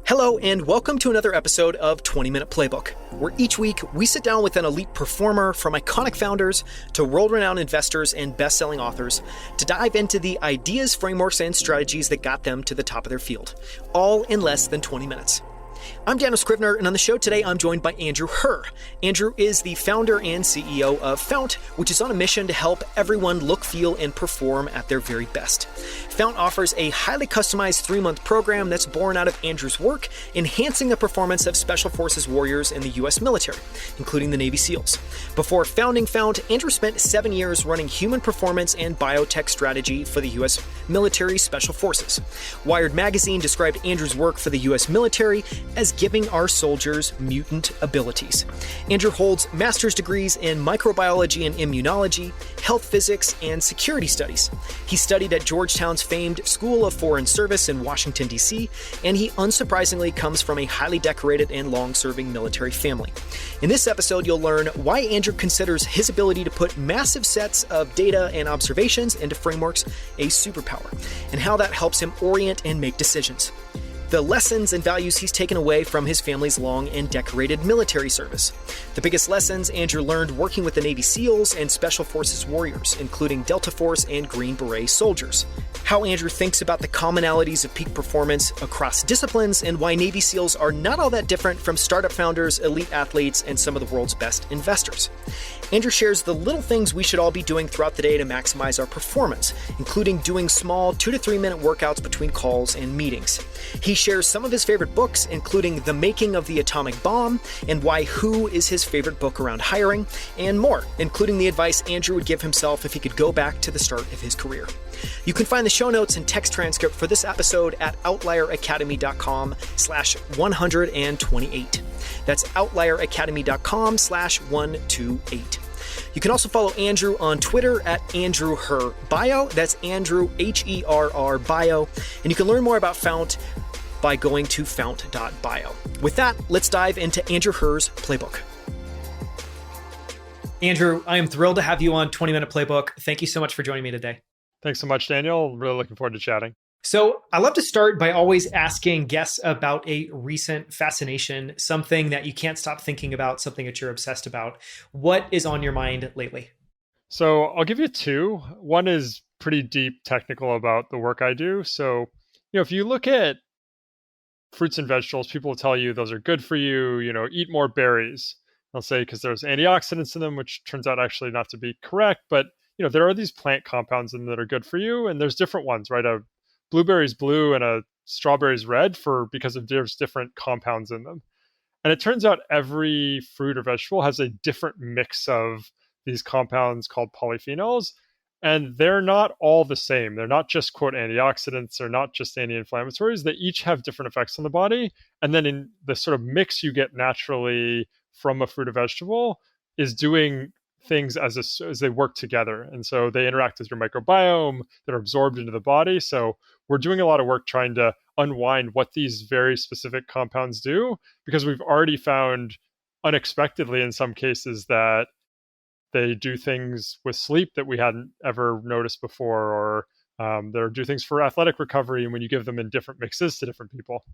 Hello, and welcome to another episode of 20-Minute Playbook, where each week we sit down with an elite performer, from iconic founders to world-renowned investors and best-selling authors, to dive into the ideas, frameworks, and strategies that got them to the top of their field, all in less than 20 minutes. I'm Daniel Scrivner, and on the show today, I'm joined by Andrew Herr. Andrew is the founder and CEO of Fount, which is on a mission to help everyone look, feel, and perform at their very best. Fount offers a highly customized 3-month program that's born out of Andrew's work, enhancing the performance of Special Forces warriors in the U.S. military, including the Navy SEALs. Before founding Fount, Andrew spent 7 years running human performance and biotech strategy for the U.S. military Special Forces. Wired magazine described Andrew's work for the U.S. military as giving our soldiers mutant abilities. Andrew holds master's degrees in microbiology and immunology, health physics, and security studies. He studied at Georgetown's famed School of Foreign Service in Washington, D.C., and he unsurprisingly comes from a highly decorated and long-serving military family. In this episode, you'll learn why Andrew considers his ability to put massive sets of data and observations into frameworks a superpower, and how that helps him orient and make decisions. The lessons and values he's taken away from his family's long and decorated military service. The biggest lessons Andrew learned working with the Navy SEALs and Special Forces warriors, including Delta Force and Green Beret soldiers. How Andrew thinks about the commonalities of peak performance across disciplines, and why Navy SEALs are not all that different from startup founders, elite athletes, and some of the world's best investors. Andrew shares the little things we should all be doing throughout the day to maximize our performance, including doing small 2 to 3 minute workouts between calls and meetings. He shares some of his favorite books, including The Making of the Atomic Bomb, and why Who is his favorite book around hiring, and more, including the advice Andrew would give himself if he could go back to the start of his career. You can find the show notes and text transcript for this episode at outlieracademy.com/128. That's outlieracademy.com/128. You can also follow Andrew on Twitter at Andrew Herr Bio. That's Andrew Herr Bio. And you can learn more about Fount by going to fount.bio. With that, let's dive into Andrew Herr's playbook. Andrew, I am thrilled to have you on 20-Minute Playbook. Thank you so much for joining me today. Thanks so much, Daniel. Really looking forward to chatting. So I love to start by always asking guests about a recent fascination, something that you can't stop thinking about, something that you're obsessed about. What is on your mind lately? So I'll give you two. One is pretty deep technical about the work I do. So, if you look at fruits and vegetables, people will tell you those are good for you, eat more berries. They'll say because there's antioxidants in them, which turns out actually not to be correct. But, there are these plant compounds in them that are good for you. And there's different ones, right? A blueberry's blue and a strawberry's red because there's different compounds in them. And it turns out every fruit or vegetable has a different mix of these compounds called polyphenols. And they're not all the same. They're not just, quote, antioxidants. They're not just anti-inflammatories. They each have different effects on the body. And then in the sort of mix you get naturally from a fruit or vegetable is doing things as they work together. And so they interact with your microbiome, that are absorbed into the body. So we're doing a lot of work trying to unwind what these very specific compounds do, because we've already found unexpectedly in some cases that they do things with sleep that we hadn't ever noticed before, or they do things for athletic recovery, and when you give them in different mixes to different people.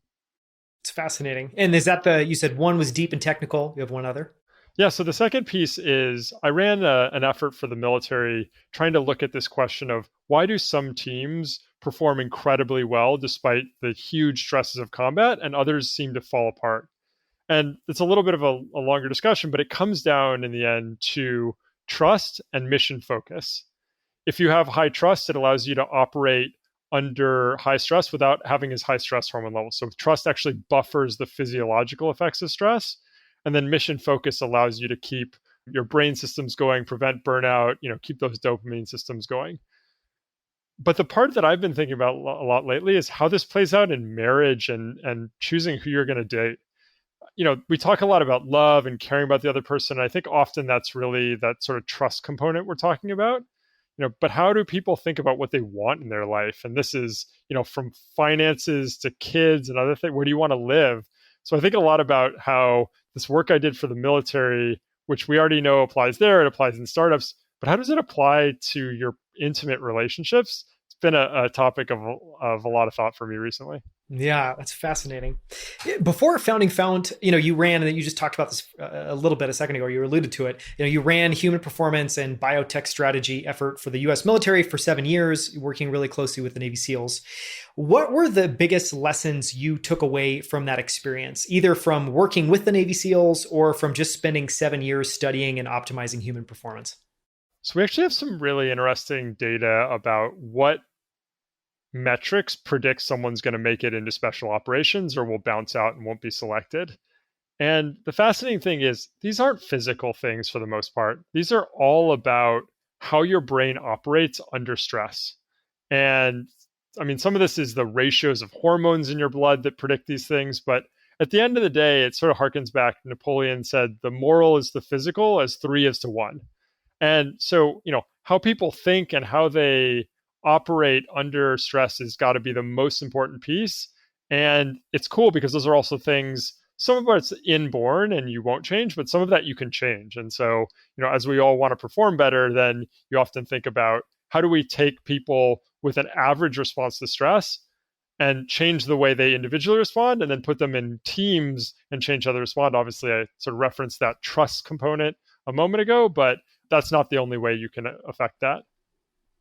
It's fascinating. And is that you said one was deep and technical. You have one other? Yeah, so the second piece is I ran an effort for the military trying to look at this question of why do some teams perform incredibly well despite the huge stresses of combat and others seem to fall apart. And it's a little bit of a longer discussion, but it comes down in the end to trust and mission focus. If you have high trust, it allows you to operate under high stress without having as high stress hormone levels. So trust actually buffers the physiological effects of stress. And then mission focus allows you to keep your brain systems going, prevent burnout, keep those dopamine systems going. But the part that I've been thinking about a lot lately is how this plays out in marriage and choosing who you're going to date. We talk a lot about love and caring about the other person. I think often that's really that sort of trust component we're talking about. But how do people think about what they want in their life? And this is, from finances to kids and other things. Where do you want to live? So I think a lot about how this work I did for the military, which we already know applies there, it applies in startups, but how does it apply to your intimate relationships? It's been a topic of a lot of thought for me recently. Yeah, that's fascinating. Before founding Fount, you ran, and you just talked about this a little bit a second ago. You alluded to it. You ran human performance and biotech strategy effort for the U.S. military for 7 years, working really closely with the Navy SEALs. What were the biggest lessons you took away from that experience, either from working with the Navy SEALs or from just spending 7 years studying and optimizing human performance? So we actually have some really interesting data about what metrics predict someone's going to make it into special operations or will bounce out and won't be selected. And the fascinating thing is, these aren't physical things for the most part. These are all about how your brain operates under stress. And I mean, some of this is the ratios of hormones in your blood that predict these things. But at the end of the day, it sort of harkens back. Napoleon said, the moral is the physical as 3:1. And so, how people think and how they operate under stress has got to be the most important piece. And it's cool because those are also things, some of it's inborn and you won't change, but some of that you can change. And so, as we all want to perform better, then you often think about how do we take people with an average response to stress and change the way they individually respond and then put them in teams and change how they respond. Obviously, I sort of referenced that trust component a moment ago, but that's not the only way you can affect that.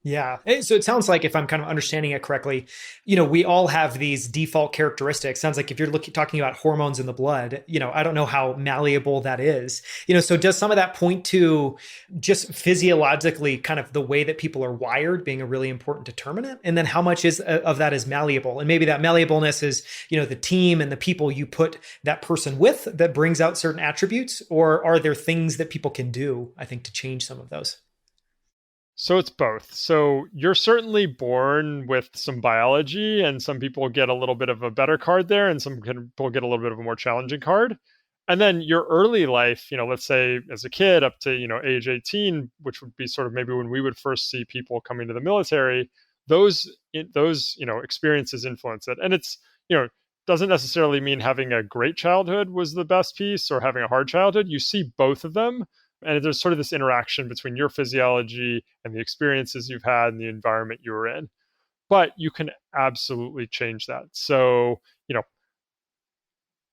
Yeah. So it sounds like, if I'm kind of understanding it correctly, we all have these default characteristics. Sounds like if you're talking about hormones in the blood, I don't know how malleable that is. So does some of that point to just physiologically kind of the way that people are wired being a really important determinant? And then how much of that is malleable? And maybe that malleableness is, the team and the people you put that person with that brings out certain attributes, or are there things that people can do, I think, to change some of those? So it's both. So you're certainly born with some biology, and some people get a little bit of a better card there, and some people get a little bit of a more challenging card. And then your early life, let's say as a kid up to, age 18, which would be sort of maybe when we would first see people coming to the military, those experiences influence it. And it's, doesn't necessarily mean having a great childhood was the best piece or having a hard childhood. You see both of them. And there's sort of this interaction between your physiology and the experiences you've had and the environment you were in. But you can absolutely change that. So,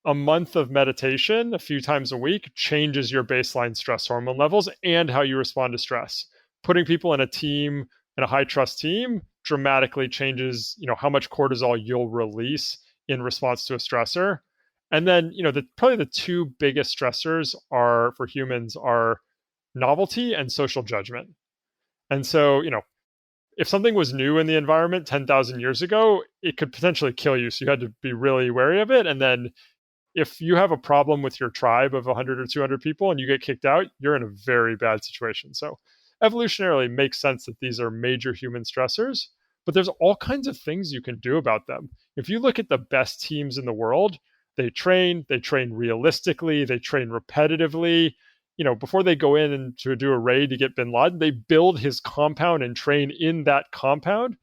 a month of meditation a few times a week changes your baseline stress hormone levels and how you respond to stress. Putting people in a team, in a high trust team, dramatically changes, how much cortisol you'll release in response to a stressor. And then, probably the two biggest stressors are for humans are novelty and social judgment. And so, if something was new in the environment 10,000 years ago, it could potentially kill you. So you had to be really wary of it. And then if you have a problem with your tribe of 100 or 200 people and you get kicked out, you're in a very bad situation. So evolutionarily makes sense that these are major human stressors, but there's all kinds of things you can do about them. If you look at the best teams in the world, they train realistically, they train repetitively. Before they go in and to do a raid to get bin Laden, they build his compound and train in that compound.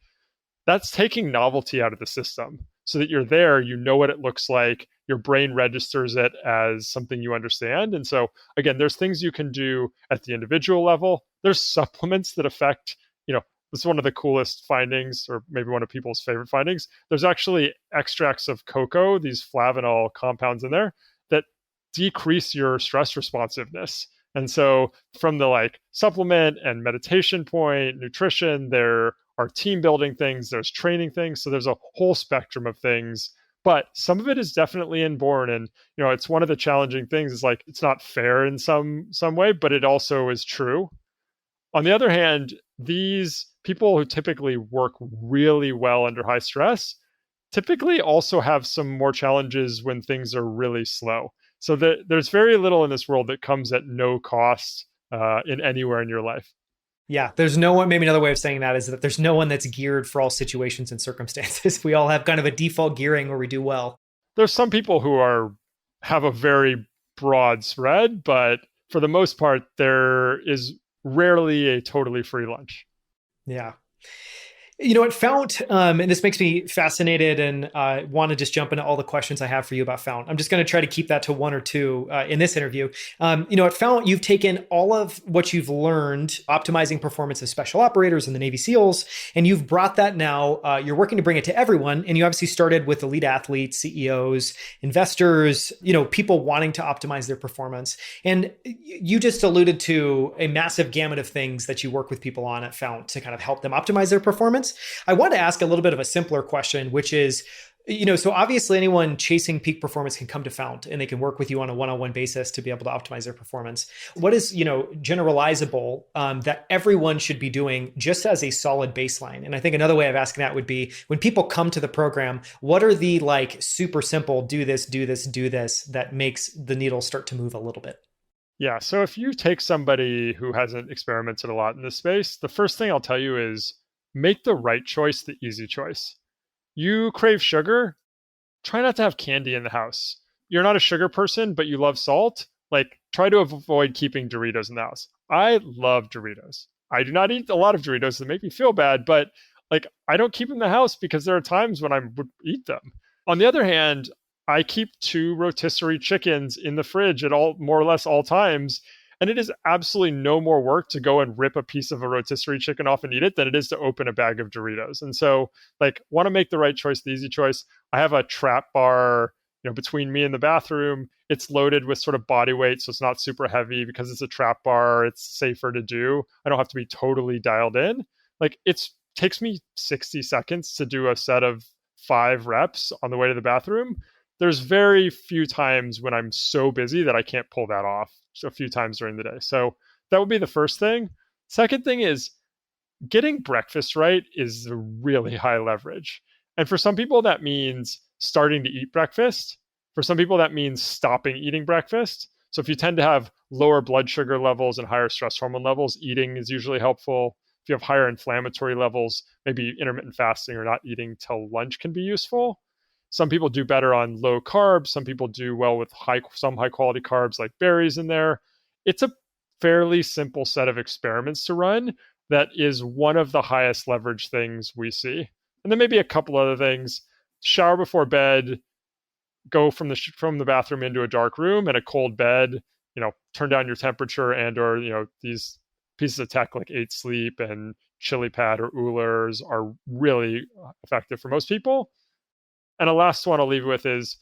That's taking novelty out of the system so that you're there, you know what it looks like, your brain registers it as something you understand. And so, again, there's things you can do at the individual level. There's supplements that affect, this is one of the coolest findings, or maybe one of people's favorite findings. There's actually extracts of cocoa, these flavanol compounds in there that decrease your stress responsiveness. And so from the supplement and meditation point, nutrition, there are team building things, there's training things. So there's a whole spectrum of things, but some of it is definitely inborn. And, it's one of the challenging things is it's not fair in some way, but it also is true. On the other hand, these people who typically work really well under high stress typically also have some more challenges when things are really slow. So there's very little in this world that comes at no cost in anywhere in your life. Yeah, there's no one. Maybe another way of saying that is that there's no one that's geared for all situations and circumstances. We all have kind of a default gearing where we do well. There's some people who have a very broad spread, but for the most part, there is rarely a totally free lunch. Yeah. At Fount, and this makes me fascinated and want to just jump into all the questions I have for you about Fount. I'm just going to try to keep that to one or two in this interview. At Fount, you've taken all of what you've learned optimizing performance of special operators and the Navy SEALs, and you've brought that now. You're working to bring it to everyone, and you obviously started with elite athletes, CEOs, investors, people wanting to optimize their performance. And you just alluded to a massive gamut of things that you work with people on at Fount to kind of help them optimize their performance. I want to ask a little bit of a simpler question, which is, so obviously anyone chasing peak performance can come to Fount and they can work with you on a one-on-one basis to be able to optimize their performance. What is, generalizable that everyone should be doing just as a solid baseline? And I think another way of asking that would be when people come to the program, what are the super simple, do this, do this, do this that makes the needle start to move a little bit? Yeah. So if you take somebody who hasn't experimented a lot in this space, the first thing I'll tell you is make the right choice the easy choice. You crave sugar, try not to have candy in the house. You're not a sugar person, but you love salt. Try to avoid keeping Doritos in the house. I love Doritos. I do not eat a lot of Doritos that make me feel bad, but I don't keep them in the house because there are times when I would eat them. On the other hand, I keep 2 rotisserie chickens in the fridge at all, more or less all times. And it is absolutely no more work to go and rip a piece of a rotisserie chicken off and eat it than it is to open a bag of Doritos. And so, want to make the right choice, the easy choice. I have a trap bar, between me and the bathroom. It's loaded with sort of body weight, so it's not super heavy because it's a trap bar. It's safer to do. I don't have to be totally dialed in. It takes me 60 seconds to do a set of 5 reps on the way to the bathroom. There's very few times when I'm so busy that I can't pull that off a few times during the day. So that would be the first thing. Second thing is getting breakfast right is really high leverage. And for some people, that means starting to eat breakfast. For some people, that means stopping eating breakfast. So if you tend to have lower blood sugar levels and higher stress hormone levels, eating is usually helpful. If you have higher inflammatory levels, maybe intermittent fasting or not eating till lunch can be useful. Some people do better on low carbs. Some people do well with some high quality carbs like berries in there. It's a fairly simple set of experiments to run that is one of the highest leverage things we see. And then maybe a couple other things. Shower before bed, go from the bathroom into a dark room and a cold bed, turn down your temperature or these pieces of tech like 8 Sleep and ChiliPad or Oolers are really effective for most people. And a last one I'll leave you with is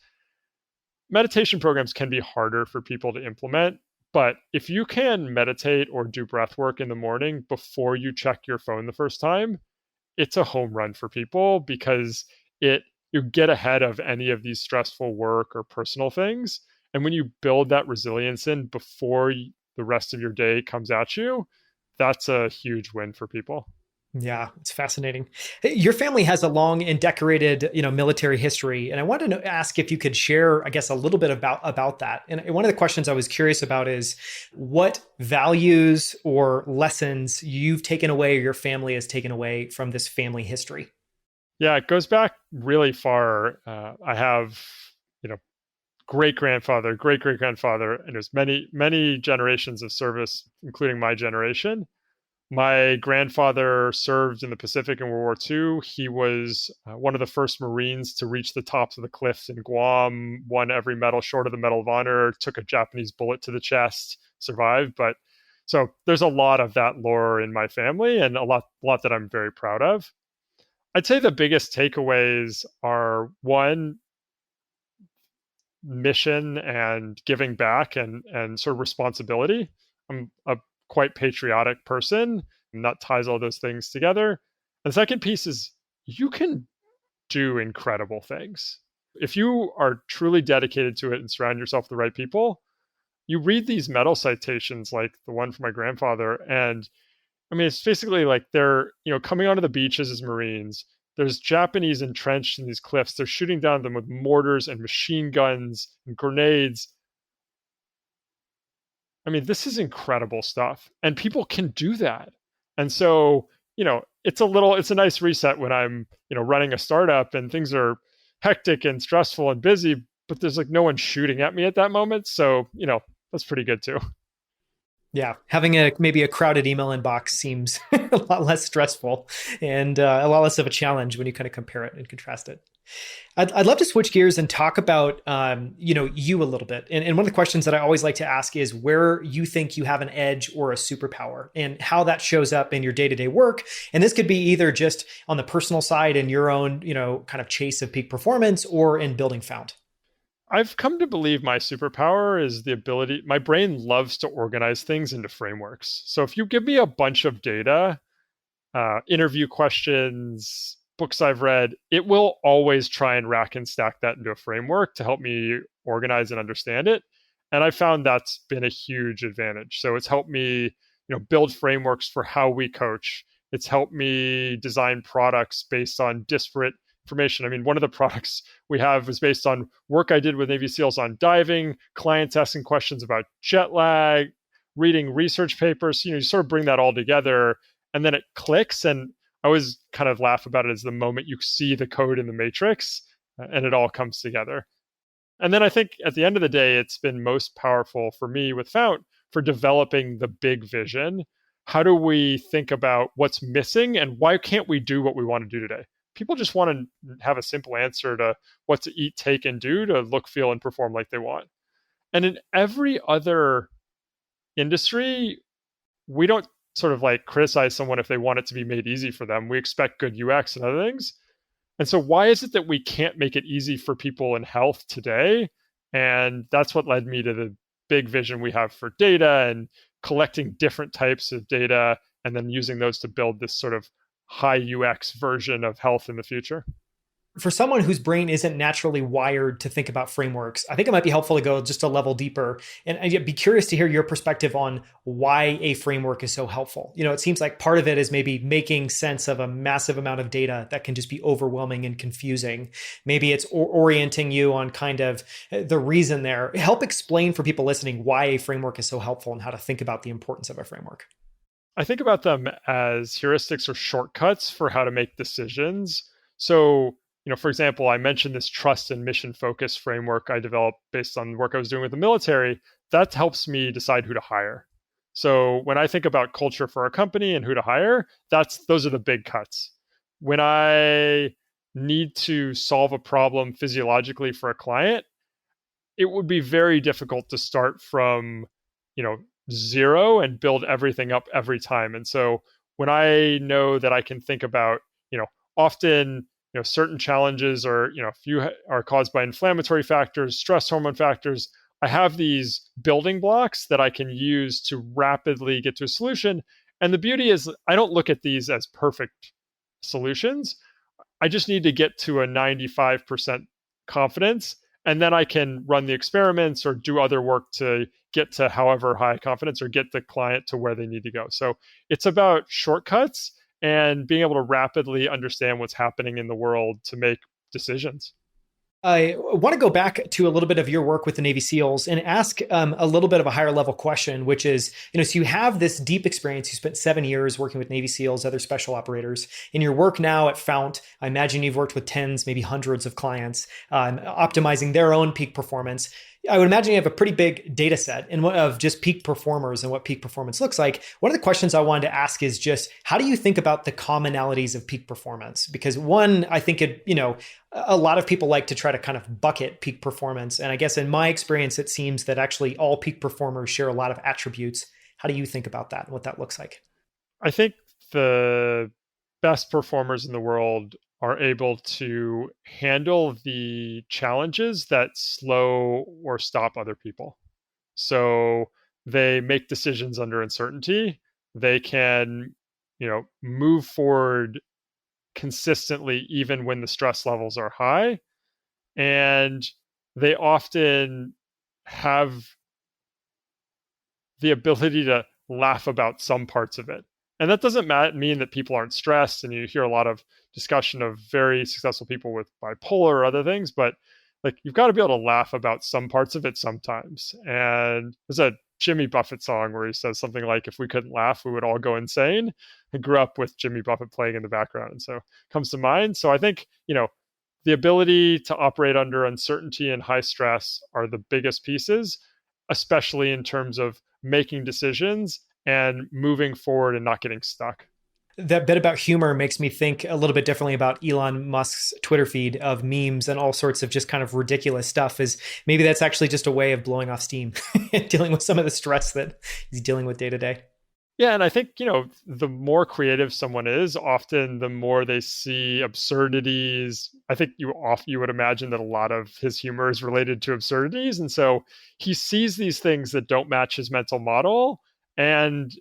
meditation programs can be harder for people to implement. But if you can meditate or do breath work in the morning before you check your phone the first time, it's a home run for people because you get ahead of any of these stressful work or personal things. And when you build that resilience in before the rest of your day comes at you, that's a huge win for people. Yeah, it's fascinating. Your family has a long and decorated, military history, and I wanted to ask if you could share, I guess, a little bit about that. And one of the questions I was curious about is what values or lessons you've taken away or your family has taken away from this family history. Yeah, it goes back really far. I have, great-grandfather, great-great-grandfather, and there's many generations of service, including my generation. My grandfather served in the Pacific in World War II. He was one of the first Marines to reach the tops of the cliffs in Guam, won every medal short of the Medal of Honor, took a Japanese bullet to the chest, survived. But so there's a lot of that lore in my family and a lot that I'm very proud of. I'd say the biggest takeaways are one, mission and giving back and sort of responsibility. I'm a quite patriotic person, and that ties all those things together. And the second piece is you can do incredible things. If you are truly dedicated to it and surround yourself with the right people, you read these medal citations like the one from my grandfather, and I mean, it's basically like they're, coming onto the beaches as Marines. There's Japanese entrenched in these cliffs. They're shooting down them with mortars and machine guns and grenades. I mean, this is incredible stuff. And people can do that. And so, it's a nice reset when I'm, running a startup and things are hectic and stressful and busy, but there's no one shooting at me at that moment. So, that's pretty good too. Yeah, having maybe a crowded email inbox seems a lot less stressful and a lot less of a challenge when you kind of compare it and contrast it. I'd love to switch gears and talk about you a little bit. And one of the questions that I always like to ask is where you think you have an edge or a superpower and how that shows up in your day-to-day work. And this could be either just on the personal side in your own, kind of chase of peak performance or in building Fount. I've come to believe my superpower is the ability, my brain loves to organize things into frameworks. So if you give me a bunch of data, interview questions, books I've read, it will always try and rack and stack that into a framework to help me organize and understand it. And I found that's been a huge advantage. So it's helped me, build frameworks for how we coach. It's helped me design products based on disparate information. I mean, one of the products we have is based on work I did with Navy SEALs on diving, clients asking questions about jet lag, reading research papers. You sort of bring that all together and then it clicks. And I always kind of laugh about it as the moment you see the code in the matrix and it all comes together. And then I think at the end of the day, it's been most powerful for me with Fount for developing the big vision. How do we think about what's missing and why can't we do what we want to do today? People just want to have a simple answer to what to eat, take, and do to look, feel, and perform like they want. And in every other industry, we don't sort of like criticize someone if they want it to be made easy for them. We expect good UX and other things. And so why is it that we can't make it easy for people in health today? And that's what led me to the big vision we have for data and collecting different types of data and then using those to build this sort of high UX version of health in the future. For someone whose brain isn't naturally wired to think about frameworks, I think it might be helpful to go just a level deeper. And I'd be curious to hear your perspective on why a framework is so helpful. It seems like part of it is maybe making sense of a massive amount of data that can just be overwhelming and confusing. Maybe it's orienting you on kind of the reason there. Help explain for people listening why a framework is so helpful and how to think about the importance of a framework. I think about them as heuristics or shortcuts for how to make decisions. So, for example, I mentioned this trust and mission focus framework I developed based on the work I was doing with the military. That helps me decide who to hire. So when I think about culture for a company and who to hire, those are the big cuts. When I need to solve a problem physiologically for a client, it would be very difficult to start from, zero and build everything up every time. And so when I know that I can think about, often, certain challenges or, few are caused by inflammatory factors, stress hormone factors, I have these building blocks that I can use to rapidly get to a solution. And the beauty is I don't look at these as perfect solutions. I just need to get to a 95% confidence. And then I can run the experiments or do other work to get to however high confidence or get the client to where they need to go. So it's about shortcuts and being able to rapidly understand what's happening in the world to make decisions. I want to go back to a little bit of your work with the Navy SEALs and ask a little bit of a higher level question, which is, so you have this deep experience. You spent 7 years working with Navy SEALs, other special operators. In your work now at Fount, I imagine you've worked with tens, maybe hundreds of clients, optimizing their own peak performance. I would imagine you have a pretty big data set of just peak performers and what peak performance looks like. One of the questions I wanted to ask is just, how do you think about the commonalities of peak performance? Because one, I think a lot of people like to try to kind of bucket peak performance. And I guess in my experience, it seems that actually all peak performers share a lot of attributes. How do you think about that and what that looks like? I think the best performers in the world are able to handle the challenges that slow or stop other people. So they make decisions under uncertainty. They can, move forward consistently even when the stress levels are high. And they often have the ability to laugh about some parts of it. And that doesn't mean that people aren't stressed. And you hear a lot of discussion of very successful people with bipolar or other things, but like you've got to be able to laugh about some parts of it sometimes. And there's a Jimmy Buffett song where he says something like, if we couldn't laugh, we would all go insane. I grew up with Jimmy Buffett playing in the background. And so it comes to mind. So I think, the ability to operate under uncertainty and high stress are the biggest pieces, especially in terms of making decisions and moving forward and not getting stuck. That bit about humor makes me think a little bit differently about Elon Musk's Twitter feed of memes and all sorts of just kind of ridiculous stuff. Is maybe that's actually just a way of blowing off steam and dealing with some of the stress that he's dealing with day to day. Yeah, and I think, the more creative someone is, often the more they see absurdities. I think you would imagine that a lot of his humor is related to absurdities. And so he sees these things that don't match his mental model. And,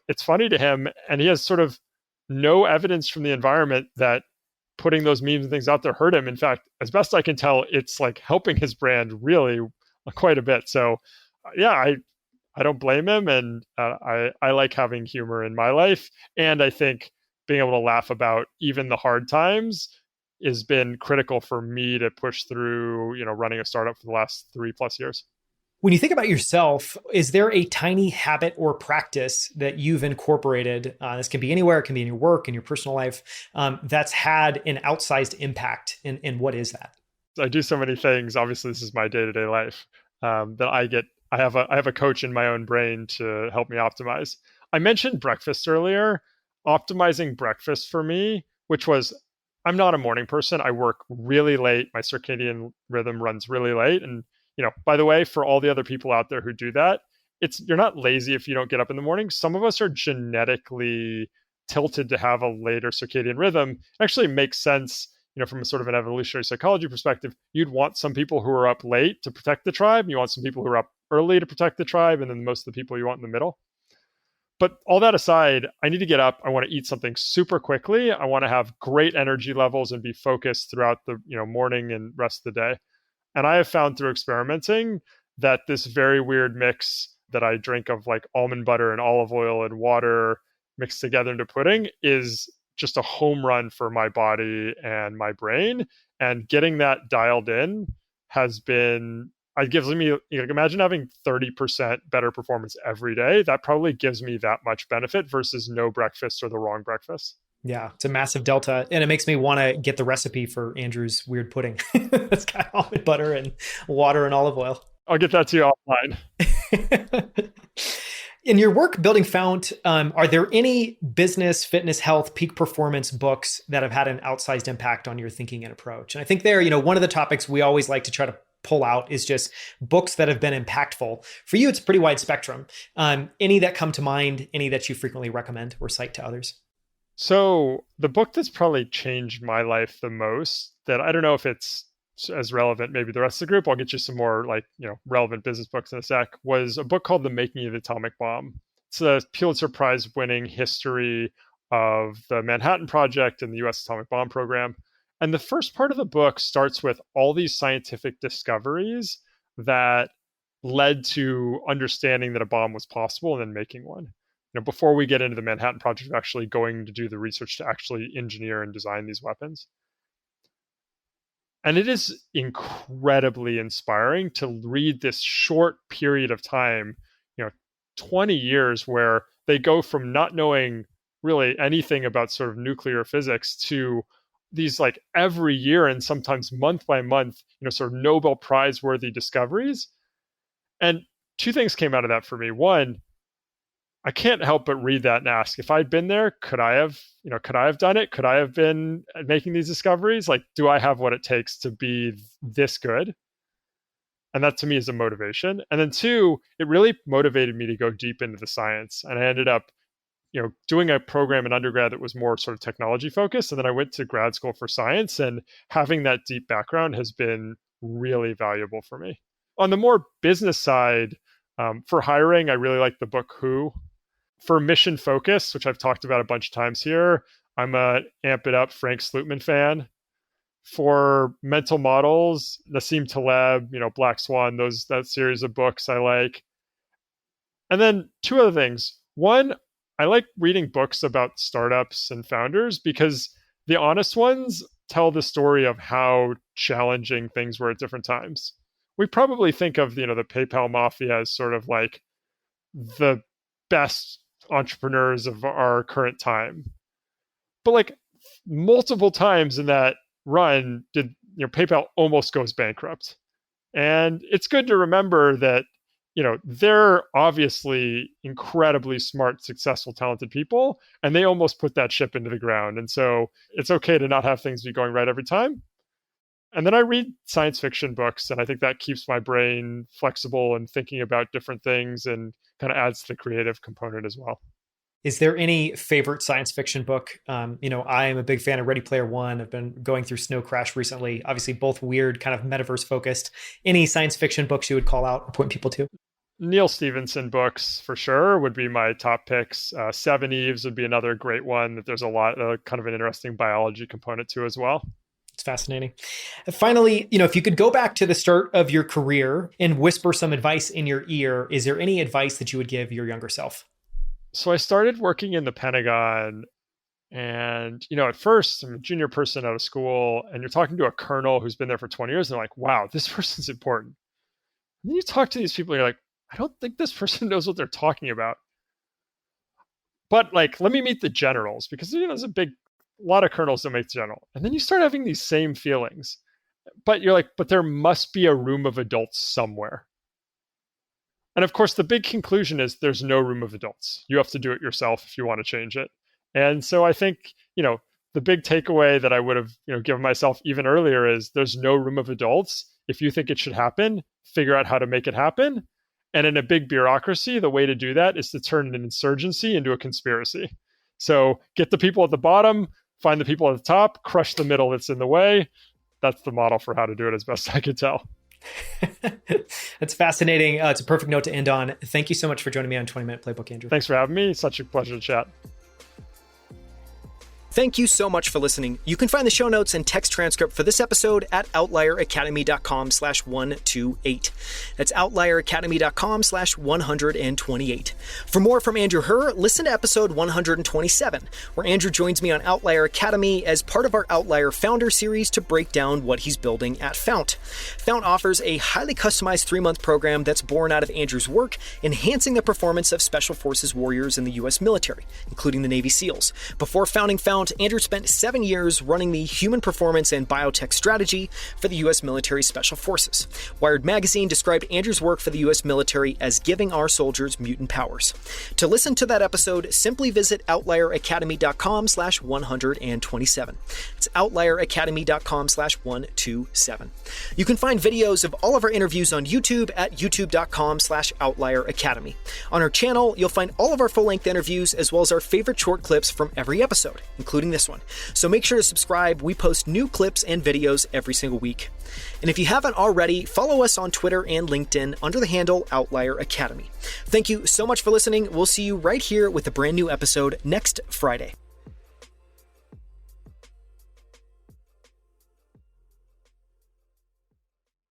it's funny to him. And he has sort of no evidence from the environment that putting those memes and things out there hurt him. In fact, as best I can tell, it's like helping his brand really quite a bit. So yeah, I don't blame him, and I like having humor in my life. And I think being able to laugh about even the hard times has been critical for me to push through, running a startup for the last 3+ years. When you think about yourself, is there a tiny habit or practice that you've incorporated? This can be anywhere, it can be in your work, in your personal life, that's had an outsized impact. And what is that? I do so many things. Obviously, this is my day-to-day life that I have a coach in my own brain to help me optimize. I mentioned breakfast earlier. Optimizing breakfast for me, which was, I'm not a morning person. I work really late. My circadian rhythm runs really late. And, by the way, for all the other people out there who do that, you're not lazy if you don't get up in the morning. Some of us are genetically tilted to have a later circadian rhythm. It actually makes sense, from a sort of an evolutionary psychology perspective. You'd want some people who are up late to protect the tribe. You want some people who are up early to protect the tribe, and then most of the people you want in the middle. But all that aside, I need to get up. I want to eat something super quickly. I want to have great energy levels and be focused throughout the morning and rest of the day. And I have found through experimenting that this very weird mix that I drink of like almond butter and olive oil and water mixed together into pudding is just a home run for my body and my brain. And getting that dialed in has been, it gives me, imagine having 30% better performance every day. That probably gives me that much benefit versus no breakfast or the wrong breakfast. Yeah, it's a massive delta. And it makes me want to get the recipe for Andrew's weird pudding. That's got almond butter and water and olive oil. I'll get that to you offline. In your work building Fount, are there any business, fitness, health, peak performance books that have had an outsized impact on your thinking and approach? And I think one of the topics we always like to try to pull out is just books that have been impactful. For you, it's a pretty wide spectrum. Any that come to mind, any that you frequently recommend or cite to others? So the book that's probably changed my life the most, that I don't know if it's as relevant, maybe the rest of the group, I'll get you some more relevant business books in a sec, was a book called The Making of the Atomic Bomb. It's a Pulitzer Prize winning history of the Manhattan Project and the US atomic bomb program. And the first part of the book starts with all these scientific discoveries that led to understanding that a bomb was possible and then making one. Before we get into the Manhattan Project, actually going to do the research to actually engineer and design these weapons. And it is incredibly inspiring to read this short period of time, 20 years, where they go from not knowing really anything about sort of nuclear physics to these like every year and sometimes month by month, sort of Nobel Prize worthy discoveries. And two things came out of that for me. One, I can't help but read that and ask, if I'd been there, could I have done it? Could I have been making these discoveries? Like, do I have what it takes to be this good? And that to me is a motivation. And then two, it really motivated me to go deep into the science. And I ended up, doing a program in undergrad that was more sort of technology focused. And then I went to grad school for science, and having that deep background has been really valuable for me. On the more business side, for hiring, I really like the book Who. For mission focus, which I've talked about a bunch of times here, I'm a Amp It Up Frank Slootman fan. For mental models, Nassim Taleb, Black Swan, that series of books I like. And then two other things. One, I like reading books about startups and founders because the honest ones tell the story of how challenging things were at different times. We probably think of, the PayPal mafia as sort of like the best entrepreneurs of our current time. But like multiple times in that run did PayPal almost goes bankrupt. And it's good to remember that they're obviously incredibly smart, successful, talented people, and they almost put that ship into the ground. And so it's okay to not have things be going right every time. And then I read science fiction books, and I think that keeps my brain flexible and thinking about different things and kind of adds to the creative component as well. Is there any favorite science fiction book? I am a big fan of Ready Player One. I've been going through Snow Crash recently, obviously both weird, kind of metaverse focused. Any science fiction books you would call out or point people to? Neil Stephenson books for sure would be my top picks. Seven Eves would be another great one that there's a lot of kind of an interesting biology component to as well. It's fascinating. Finally, if you could go back to the start of your career and whisper some advice in your ear, is there any advice that you would give your younger self? So I started working in the Pentagon, and, at first I'm a junior person out of school, and you're talking to a colonel who's been there for 20 years, and they're like, wow, this person's important. And then you talk to these people, and you're like, I don't think this person knows what they're talking about. But let me meet the generals, because, there's a lot of colonels that make the general. And then you start having these same feelings, but you're like, but there must be a room of adults somewhere. And of course, the big conclusion is there's no room of adults. You have to do it yourself if you want to change it. And so I think, the big takeaway that I would have, given myself even earlier is there's no room of adults. If you think it should happen, figure out how to make it happen. And in a big bureaucracy, the way to do that is to turn an insurgency into a conspiracy. So get the people at the bottom, find the people at the top, crush the middle that's in the way. That's the model for how to do it as best I could tell. That's fascinating. It's a perfect note to end on. Thank you so much for joining me on 20-Minute Playbook, Andrew. Thanks for having me. It's such a pleasure to chat. Thank you so much for listening. You can find the show notes and text transcript for this episode at outlieracademy.com/128. That's outlieracademy.com/128. For more from Andrew Herr, listen to episode 127, where Andrew joins me on Outlier Academy as part of our Outlier Founder series to break down what he's building at Fount. Fount offers a highly customized 3-month program that's born out of Andrew's work, enhancing the performance of Special Forces warriors in the U.S. military, including the Navy SEALs. Before founding Fount, Andrew spent 7 years running the human performance and biotech strategy for the U.S. military Special Forces. Wired magazine described Andrew's work for the U.S. military as giving our soldiers mutant powers. To listen to that episode, simply visit outlieracademy.com/127. It's outlieracademy.com/127. You can find videos of all of our interviews on YouTube at youtube.com/outlieracademy. On our channel, you'll find all of our full-length interviews as well as our favorite short clips from every episode, including this one. So make sure to subscribe. We post new clips and videos every single week. And if you haven't already, follow us on Twitter and LinkedIn under the handle Outlier Academy. Thank you so much for listening. We'll see you right here with a brand new episode next Friday.